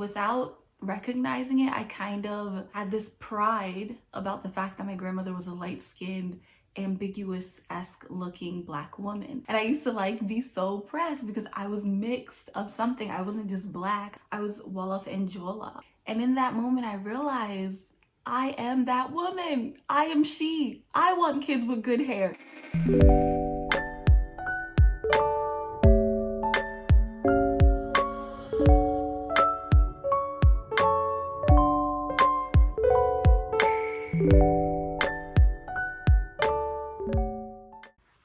without recognizing it, I kind of had this pride about the fact that my grandmother was a light-skinned, ambiguous-esque looking Black woman. And I used to like be so pressed because I was mixed of something. I wasn't just Black, I was Wolof and Jola. And in that moment, I realized I am that woman. I am she. I want kids with good hair.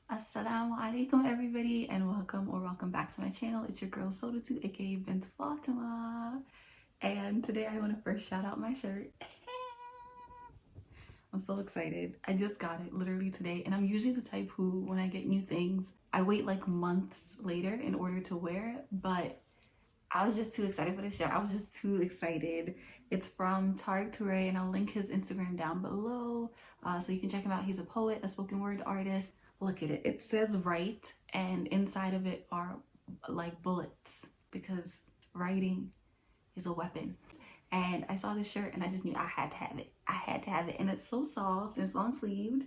Asalamualaikum everybody, and welcome back to my channel. It's your girl Soda2, aka Bint Fatima. And today I want to first shout out my shirt. I'm so excited. I just got it literally today, and I'm usually the type who, when I get new things, I wait like months later in order to wear it, but I was just too excited for this shirt. I was just too excited. It's from Tariq Toure, and I'll link his Instagram down below so you can check him out. He's a poet, a spoken word artist. Look at it. It says write, and inside of it are like bullets because writing is a weapon. And I saw this shirt and I just knew I had to have it. I had to have it. And it's so soft and it's long sleeved.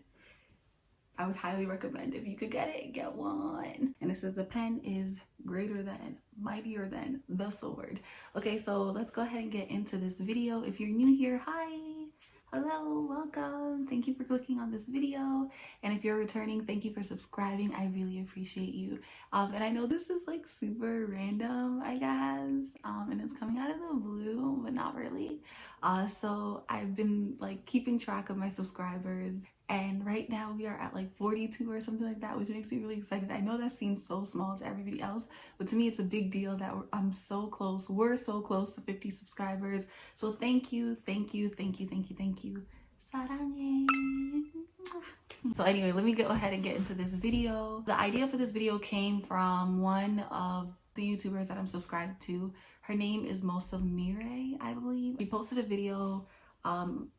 I would highly recommend, if you could get it, get one. And it says the pen is greater than, mightier than the sword. Okay, so let's go ahead and get into this video. If you're new here, hi. Hello, welcome. Thank you for clicking on this video. And if you're returning, thank you for subscribing. I really appreciate you. And I know this is like super random, I guess, and it's coming out of the blue, but not really. So I've been like keeping track of my subscribers, and right now we are at like 42 or something like that, which makes me really excited. I know that seems so small to everybody else, but to me it's a big deal that I'm so close. We're so close to 50 subscribers. So thank you, thank you, thank you, thank you, thank you. Saranghe. So anyway, let me go ahead and get into this video. The idea for this video came from one of the YouTubers that I'm subscribed to. Her name is Most of Miree, I believe. She posted a video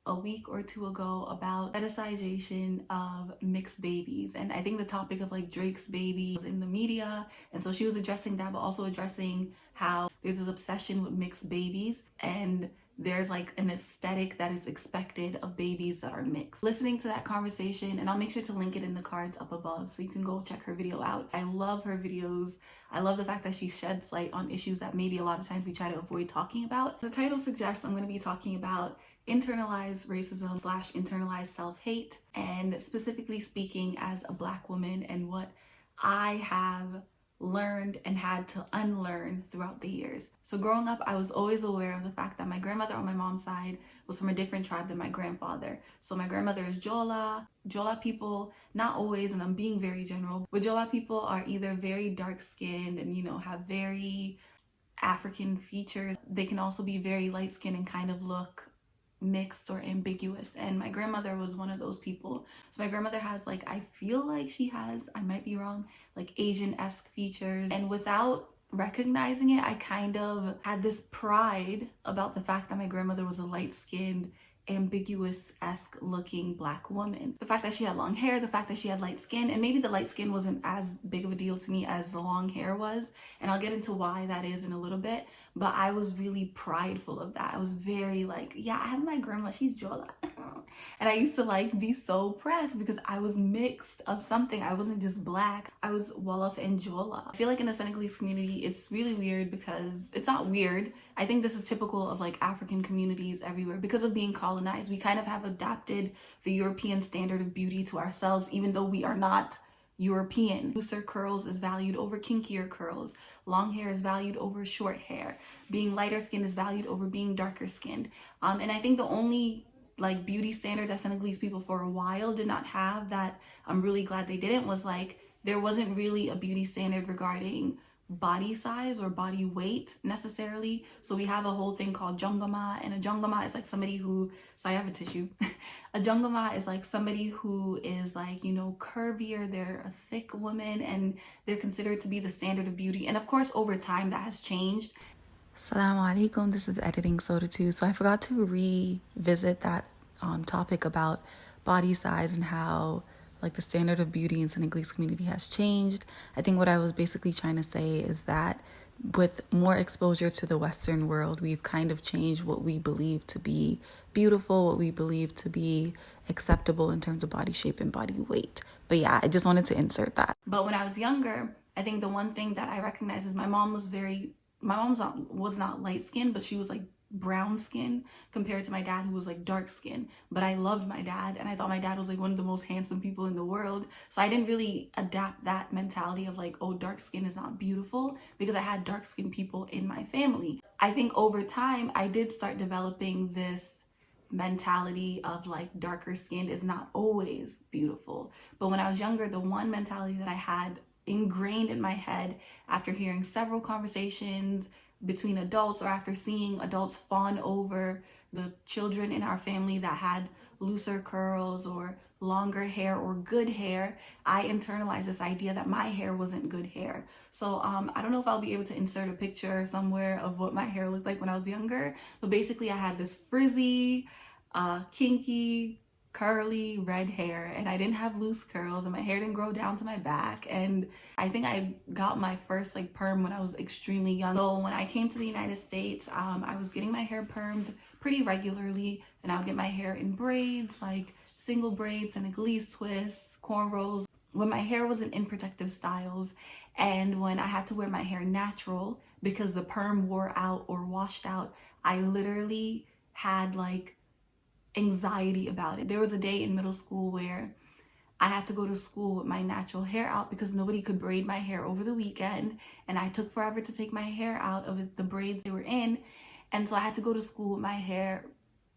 a week or two ago about fetishization of mixed babies, and I think the topic of like Drake's baby was in the media, and so she was addressing that, but also addressing how there's this obsession with mixed babies, and there's like an aesthetic that is expected of babies that are mixed. Listening to that conversation, and I'll make sure to link it in the cards up above so you can go check her video out. I love her videos. I love the fact that she sheds light on issues that maybe a lot of times we try to avoid talking about. The title suggests I'm going to be talking about internalized racism / internalized self-hate, and specifically speaking as a Black woman and what I have learned and had to unlearn throughout the years. So growing up, I was always aware of the fact that my grandmother on my mom's side was from a different tribe than my grandfather. So my grandmother is Jola. Jola people, not always, and I'm being very general, but Jola people are either very dark-skinned and, you know, have very African features. They can also be very light-skinned and kind of look mixed or ambiguous, and my grandmother was one of those people. So my grandmother has, like, I feel like she has, I might be wrong, like Asian-esque features, and without recognizing it, I kind of had this pride about the fact that my grandmother was a light-skinned, ambiguous-esque looking Black woman. The fact that she had long hair, the fact that she had light skin, and maybe the light skin wasn't as big of a deal to me as the long hair was, and I'll get into why that is in a little bit, but I was really prideful of that. I was very like, yeah, I have my grandma, she's Jola. And I used to like be so pressed because I was mixed of something. I wasn't just Black, I was Wolof and Jola. I feel like in the Senegalese community, it's really weird because it's not weird. I think this is typical of like African communities everywhere. Because of being colonized, we kind of have adapted the European standard of beauty to ourselves, even though we are not European. Looser curls is valued over kinkier curls. Long hair is valued over short hair. Being lighter skinned is valued over being darker skinned. And I think the only like beauty standard that Senegalese people for a while did not have, that I'm really glad they didn't, was like there wasn't really a beauty standard regarding body size or body weight necessarily. So we have a whole thing called jongama, and a jongama is like somebody who, so I have a tissue. A jongama is like somebody who is like, you know, curvier, they're a thick woman, and they're considered to be the standard of beauty. And of course, over time that has changed. Asalamualaykum, this is editing Soda2. So I forgot to revisit that topic about body size and how like the standard of beauty in Senegalese community has changed. I think what I was basically trying to say is that with more exposure to the Western world, we've kind of changed what we believe to be beautiful, what we believe to be acceptable in terms of body shape and body weight. But yeah, I just wanted to insert that. But when I was younger, I think the one thing that I recognized is my mom was not light skinned, but she was like brown skin compared to my dad, who was like dark skin. But I loved my dad, and I thought my dad was like one of the most handsome people in the world. So I didn't really adapt that mentality of like, oh, dark skin is not beautiful, because I had dark skinned people in my family. I think over time I did start developing this mentality of like darker skin is not always beautiful. But when I was younger, the one mentality that I had ingrained in my head after hearing several conversations between adults, or after seeing adults fawn over the children in our family that had looser curls or longer hair or good hair, I internalized this idea that my hair wasn't good hair. So I don't know if I'll be able to insert a picture somewhere of what my hair looked like when I was younger, but basically I had this frizzy, kinky, curly red hair, and I didn't have loose curls, and my hair didn't grow down to my back. And I think I got my first like perm when I was extremely young. So when I came to the United States, I was getting my hair permed pretty regularly, and I would get my hair in braids, like single braids, Senegalese twists, cornrows, when my hair wasn't in protective styles. And when I had to wear my hair natural because the perm wore out or washed out, I literally had like anxiety about it. There was a day in middle school where I had to go to school with my natural hair out because nobody could braid my hair over the weekend, and I took forever to take my hair out of the braids they were in. And so I had to go to school with my hair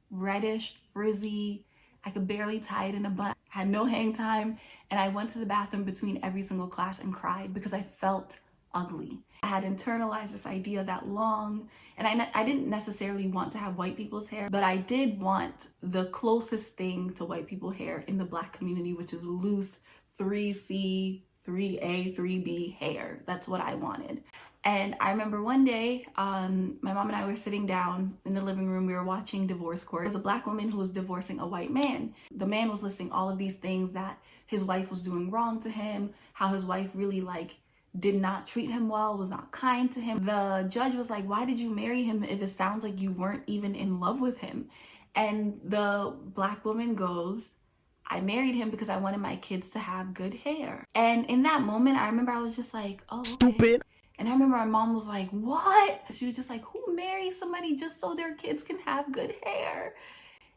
reddish, frizzy. I could barely tie it in a bun, had no hang time, and I went to the bathroom between every single class and cried because I felt ugly. I had internalized this idea that long, and I didn't necessarily want to have white people's hair, but I did want the closest thing to white people's hair in the Black community, which is loose 3C, 3A, 3B hair. That's what I wanted. And I remember one day, my mom and I were sitting down in the living room. We were watching divorce court. There was a Black woman who was divorcing a white man. The man was listing all of these things that his wife was doing wrong to him, how his wife really like did not treat him well, was not kind to him. The judge was like, why did you marry him if it sounds like you weren't even in love with him? And the Black woman goes, I married him because I wanted my kids to have good hair. And in that moment, I remember I was just like, oh, okay. Stupid. And I remember my mom was like, what? She was just like, who marries somebody just so their kids can have good hair?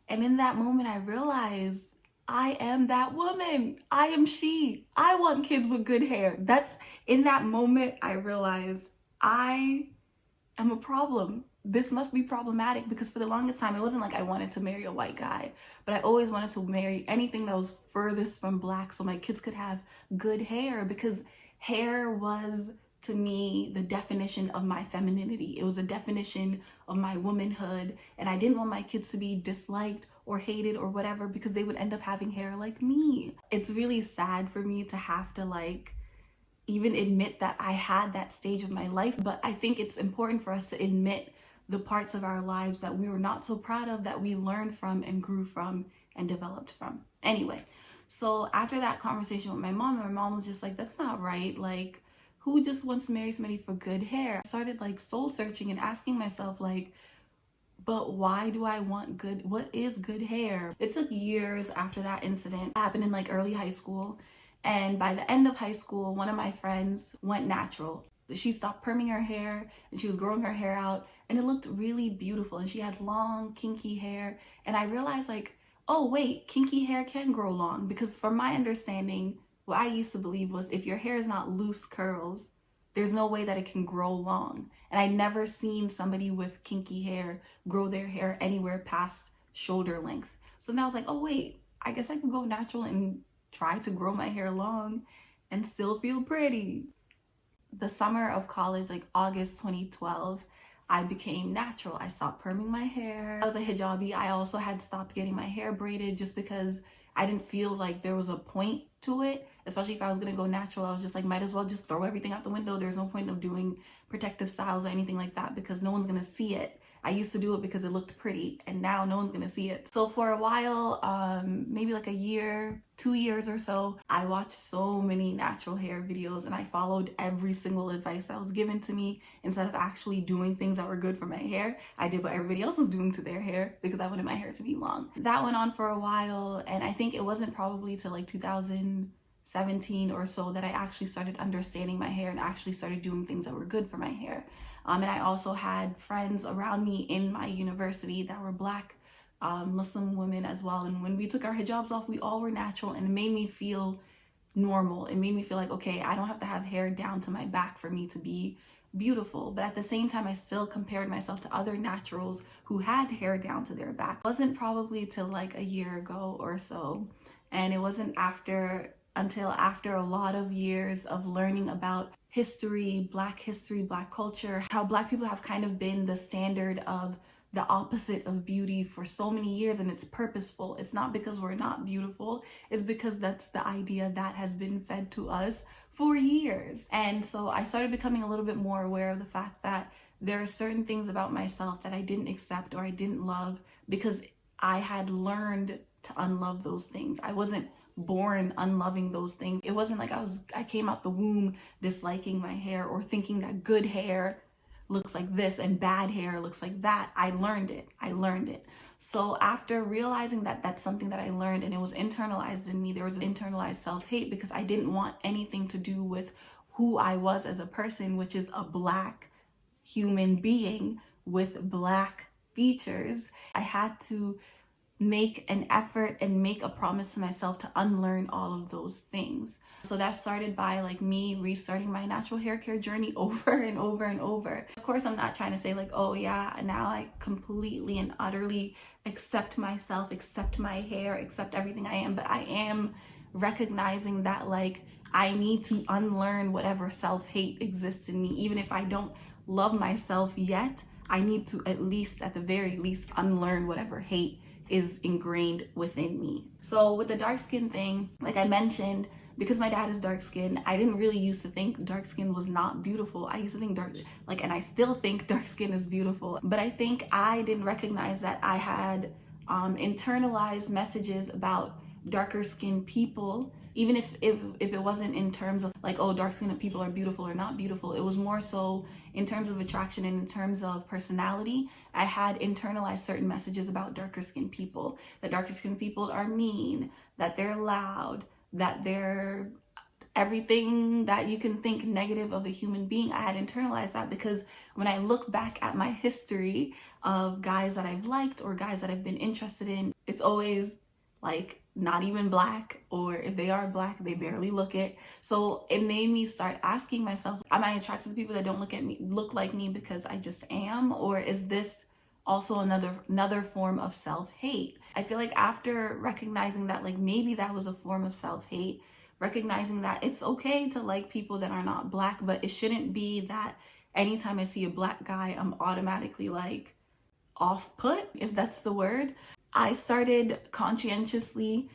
And in that moment, I realized I am that woman. I am she. I want kids with good hair. In that moment, I realized I am a problem. This must be problematic, because for the longest time, it wasn't like I wanted to marry a white guy, but I always wanted to marry anything that was furthest from Black so my kids could have good hair, because hair was, to me, the definition of my femininity. It was a definition of my womanhood, and I didn't want my kids to be disliked or hated or whatever because they would end up having hair like me. It's really sad for me to have to like even admit that I had that stage of my life, but I think it's important for us to admit the parts of our lives that we were not so proud of, that we learned from and grew from and developed from. Anyway, so after that conversation with my mom was just like, that's not right. Like, who just wants to marry somebody for good hair? I started like soul searching and asking myself like, but why do I want good? What is good hair? It took years after that incident. It happened in like early high school. And by the end of high school, one of my friends went natural. She stopped perming her hair and she was growing her hair out, and it looked really beautiful. And she had long, kinky hair. And I realized like, oh wait, kinky hair can grow long, because from my understanding, what I used to believe was if your hair is not loose curls, there's no way that it can grow long. And I never seen somebody with kinky hair grow their hair anywhere past shoulder length. So then I was like, oh wait, I guess I could go natural and try to grow my hair long and still feel pretty. The summer of college, like August 2012, I became natural. I stopped perming my hair. I was a hijabi. I also had stopped getting my hair braided just because I didn't feel like there was a point to it. Especially if I was gonna go natural, I was just like, might as well just throw everything out the window. There's no point of doing protective styles or anything like that because no one's gonna see it I used to do it because it looked pretty, and now no one's gonna see it. So for a while, maybe like a year, 2 years or so, I watched so many natural hair videos and I followed every single advice that was given to me. Instead of actually doing things that were good for my hair, I did what everybody else was doing to their hair because I wanted my hair to be long. That went on for a while, and I think it wasn't probably till like 2017 or so that I actually started understanding my hair and actually started doing things that were good for my hair. And I also had friends around me in my university that were Black Muslim women as well. And when we took our hijabs off, we all were natural, and it made me feel normal. It made me feel like, okay, I don't have to have hair down to my back for me to be beautiful. But at the same time, I still compared myself to other naturals who had hair down to their back. It wasn't probably till like a year ago or so. And it wasn't until after a lot of years of learning about history, Black culture, how Black people have kind of been the standard of the opposite of beauty for so many years, and it's purposeful. It's not because we're not beautiful, it's because that's the idea that has been fed to us for years. And so I started becoming a little bit more aware of the fact that there are certain things about myself that I didn't accept or I didn't love because I had learned to unlove those things. I wasn't born unloving those things. It wasn't like I came out the womb disliking my hair or thinking that good hair looks like this and bad hair looks like that. I learned it. So after realizing that that's something that I learned and it was internalized in me, there was internalized self-hate because I didn't want anything to do with who I was as a person, which is a Black human being with Black features. I had to make an effort and make a promise to myself to unlearn all of those things. So that started by like me restarting my natural hair care journey over and over and over. Of course, I'm not trying to say like, oh yeah, now I completely and utterly accept myself, accept my hair, accept everything I am, but I am recognizing that like I need to unlearn whatever self-hate exists in me. Even if I don't love myself yet, I need to at the very least unlearn whatever hate is ingrained within me. So with the dark skin thing, like I mentioned, because my dad is dark skinned, I didn't really used to think dark skin was not beautiful. I used to think and I still think dark skin is beautiful. But I think I didn't recognize that I had internalized messages about darker skinned people, even if it wasn't in terms of like, oh, dark skinned people are beautiful or not beautiful. It was more so in terms of attraction and in terms of personality. I had internalized certain messages about darker skinned people, that darker skinned people are mean, that they're loud, that they're everything that you can think negative of a human being. I had internalized that because when I look back at my history of guys that I've liked or guys that I've been interested in, it's always like not even Black, or if they are Black, they barely look it. So it made me start asking myself, am I attracted to people that don't look like me because I just am? Or is this also another form of self-hate? I feel like after recognizing that like maybe that was a form of self-hate, recognizing that it's okay to like people that are not Black, but it shouldn't be that anytime I see a Black guy, I'm automatically like off-put, if that's the word. I started conscientiously,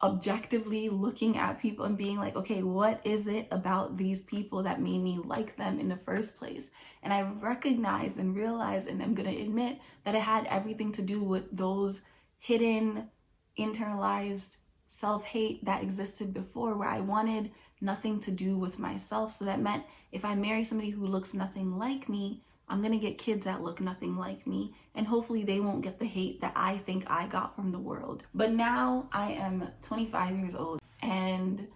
objectively looking at people and being like, okay, what is it about these people that made me like them in the first place? And I recognized and realized, and I'm gonna admit, that it had everything to do with those hidden, internalized self-hate that existed before, where I wanted nothing to do with myself. So that meant if I marry somebody who looks nothing like me, I'm gonna get kids that look nothing like me, and hopefully they won't get the hate that I think I got from the world. But now I am 25 years old, and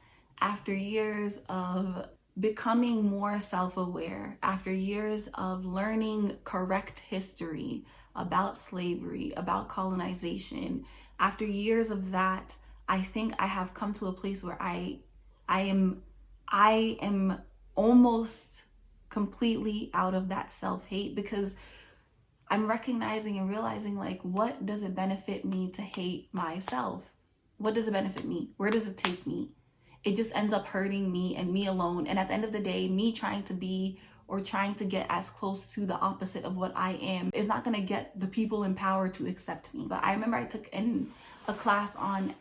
after years of becoming more self-aware, after years of learning correct history about slavery, about colonization, after years of that, I think I have come to a place where I am almost completely out of that self-hate, because I'm recognizing and realizing like, what does it benefit me to hate myself? What does it benefit me? Where does it take me? It just ends up hurting me and me alone. And at the end of the day, me trying to be or trying to get as close to the opposite of what I am is not going to get the people in power to accept me. But I remember I took in a class on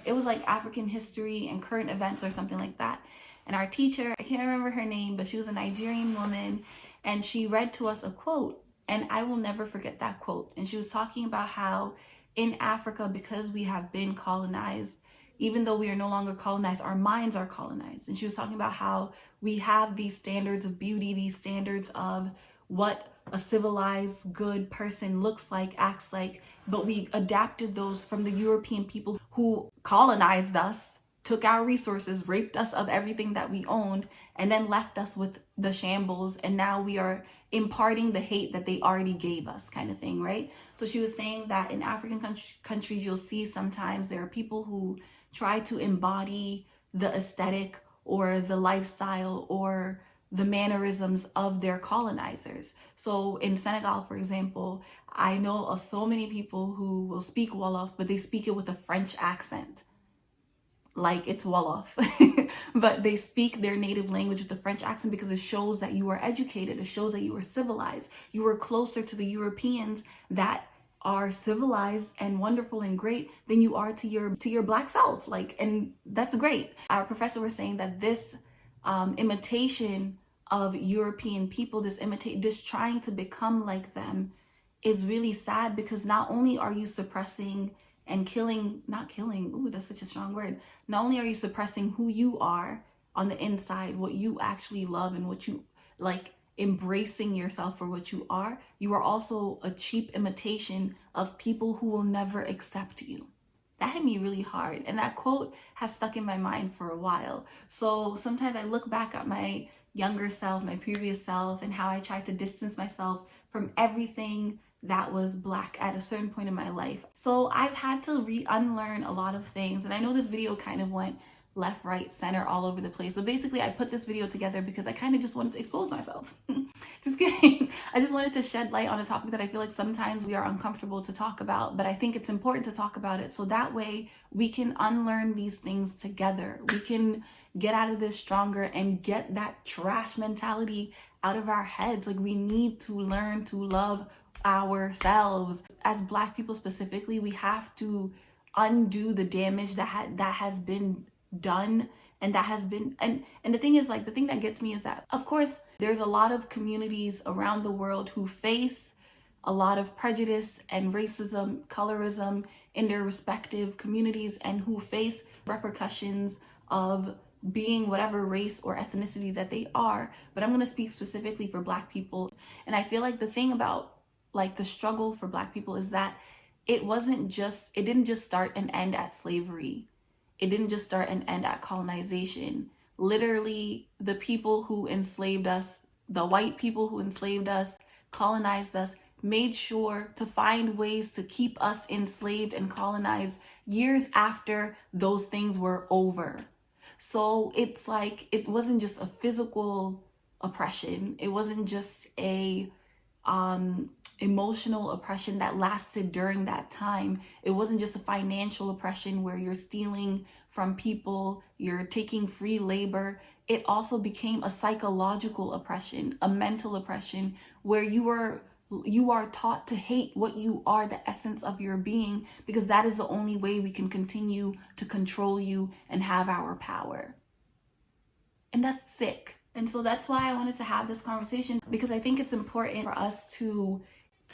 it was like African history and current events or something like that. And our teacher, I can't remember her name, but she was a Nigerian woman, and she read to us a quote. And I will never forget that quote. And she was talking about how in Africa, because we have been colonized, even though we are no longer colonized, our minds are colonized. And she was talking about how we have these standards of beauty, these standards of what a civilized, good person looks like, acts like, but we adapted those from the European people who colonized us, took our resources, raped us of everything that we owned, and then left us with the shambles. And now we are imparting the hate that they already gave us, kind of thing, right? So she was saying that in African countries, you'll see sometimes there are people who try to embody the aesthetic or the lifestyle or the mannerisms of their colonizers. So in Senegal, for example, I know of so many people who will speak Wolof, but they speak it with a French accent. Like it's Wolof, but they speak their native language with a French accent because it shows that you are educated. It shows that you are civilized. You are closer to the Europeans that are civilized and wonderful and great than you are to your black self. Like, and that's great. Our professor was saying that this imitation of European people, this trying to become like them, is really sad, because not only are you suppressing and not killing, ooh, that's such a strong word. Not only are you suppressing who you are on the inside, what you actually love and what you like, embracing yourself for what you are also a cheap imitation of people who will never accept you. That hit me really hard. And that quote has stuck in my mind for a while. So sometimes I look back at my younger self, my previous self, and how I tried to distance myself from everything that was black at a certain point in my life. So I've had to unlearn a lot of things. And I know this video kind of went left, right, center, all over the place. So basically I put this video together because I kind of just wanted to expose myself. Just kidding. I just wanted to shed light on a topic that I feel like sometimes we are uncomfortable to talk about, but I think it's important to talk about it so that way we can unlearn these things together. We can get out of this stronger and get that trash mentality out of our heads. Like, we need to learn to love ourselves. As Black people specifically, we have to undo the damage that has been done, and that has been, and the thing is, like, the thing that gets me is that, of course, there's a lot of communities around the world who face a lot of prejudice and racism, colorism in their respective communities, and who face repercussions of being whatever race or ethnicity that they are. But I'm going to speak specifically for Black people. And I feel like the thing about, like, the struggle for Black people is that it didn't just start and end at slavery. It didn't just start and end at colonization. Literally, the people who enslaved us, the white people who enslaved us, colonized us, made sure to find ways to keep us enslaved and colonized years after those things were over. So it's like, it wasn't just a physical oppression. It wasn't just a emotional oppression that lasted during that time. It wasn't just a financial oppression where you're stealing from people, you're taking free labor. It also became a psychological oppression, a mental oppression, where you are taught to hate what you are, the essence of your being, because that is the only way we can continue to control you and have our power. And that's sick. And so that's why I wanted to have this conversation, because I think it's important for us to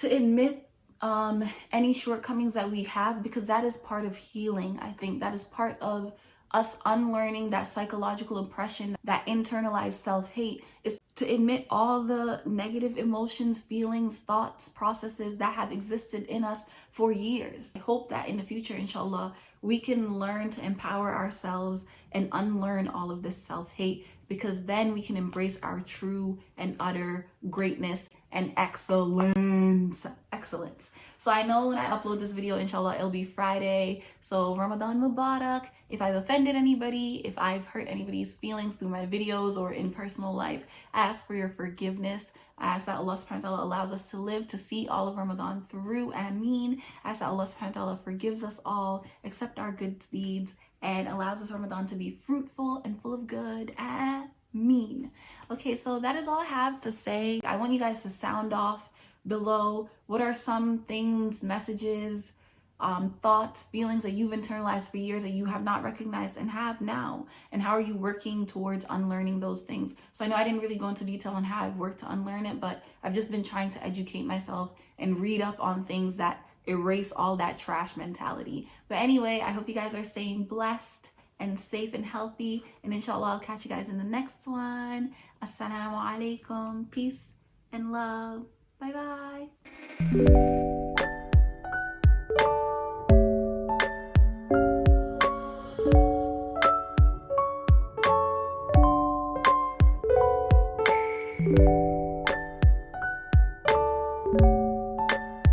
admit any shortcomings that we have, because that is part of healing. I think that is part of us unlearning that psychological oppression, that internalized self-hate, is to admit all the negative emotions, feelings, thoughts, processes that have existed in us for years. I hope that in the future, inshallah, we can learn to empower ourselves and unlearn all of this self-hate, because then we can embrace our true and utter greatness and excellence. So I know when I upload this video, inshallah, it'll be Friday. So Ramadan Mubarak. If I've offended anybody, if I've hurt anybody's feelings through my videos or in personal life, I ask for your forgiveness. I ask that Allah subhanahu wa ta'ala allows us to live to see all of Ramadan through. Ameen. I ask that Allah subhanahu wa ta'ala forgives us all, accept our good deeds, and allows this Ramadan to be fruitful and full of good. Ameen. Okay, so that is all I have to say. I want you guys to sound off below. What are some things, messages, thoughts, feelings that you've internalized for years that you have not recognized and have now? And how are you working towards unlearning those things? So I know I didn't really go into detail on how I've worked to unlearn it, but I've just been trying to educate myself and read up on things that erase all that trash mentality. But anyway, I hope you guys are staying blessed and safe and healthy. And inshallah, I'll catch you guys in the next one. Asalamualaikum. Peace and love. Bye bye.